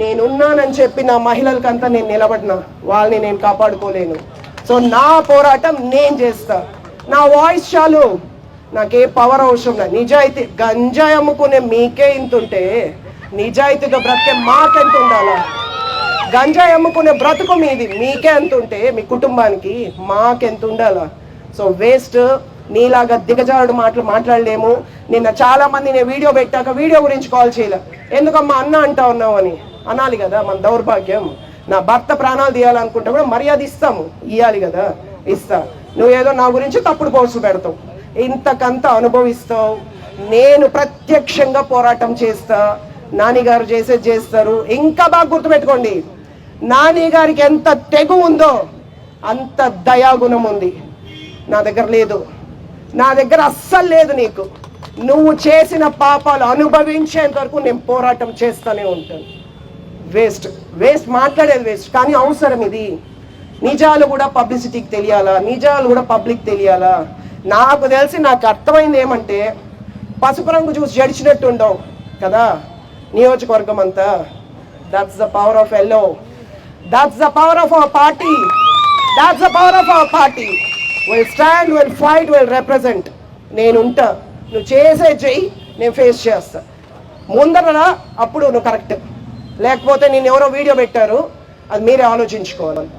నేనున్నానని చెప్పి నా మహిళలకంతా నేను నిలబడినా వాళ్ళని నేను కాపాడుకోలేను. సో నా పోరాటం నేను చేస్తా. నా వాయిస్ చాలు, నాకే పవర్ అవసరం లేదు. నిజాయితీ గంజాయి అమ్ముకునే మీకే ఇంతుంటే నిజాయితీగా బ్రతికే మాకెంత ఉండాలా? గంజాయి అమ్ముకునే బ్రతుకు మీది, మీకే ఎంత ఉంటే మీ కుటుంబానికి మాకెంత ఉండాలా? So waste. నీలాగా దిగజారుడు మాట్లాడలేము. నిన్న చాలా మంది నేను వీడియో పెట్టాక వీడియో గురించి కాల్ చేయలే. ఎందుకమ్మా అన్న అంటా ఉన్నావు అని అనాలి కదా, మన దౌర్భాగ్యం. నా భర్త ప్రాణాలు తీయాలనుకుంటే కూడా మర్యాద ఇస్తాము, ఇవ్వాలి కదా, ఇస్తా. నువ్వేదో నా గురించి తప్పుడు పోస్టులు పెడతావు, ఇంతకంత అనుభవిస్తావు. నేను ప్రత్యక్షంగా పోరాటం చేస్తా. నాని గారు చేసేది చేస్తారు. ఇంకా బాగా గుర్తుపెట్టుకోండి, నాని గారికి ఎంత తెగు ఉందో అంత దయాగుణం ఉంది. నా దగ్గర లేదు, నా దగ్గర అస్సలు లేదు. నీకు నువ్వు చేసిన పాపాలు అనుభవించేంత వరకు నేను పోరాటం చేస్తూనే ఉంటాను. వేస్ట్ మాట్లాడేది వేస్ట్, కానీ అవసరం ఇది. నిజాలు కూడా పబ్లిసిటీకి తెలియాలా, నిజాలు కూడా పబ్లిక్ తెలియాలా? నాకు తెలిసి నాకు అర్థమైంది ఏమంటే, పసుపు రంగు చూసి జడిచినట్టు ఉండవు కదా నియోజకవర్గం అంతా. That's the power of yellow, that's the power of our party, that's the power of our party. Will stand, will fight, will represent. నేనుంటా, నువ్వు చేసే చెయ్యి, నేను ఫేస్ చేస్తా. ముందర అప్పుడు నువ్వు కరెక్ట్, లేకపోతే నేను ఎవరో వీడియో పెట్టారు, అది మీరే ఆలోచించుకోవాలి.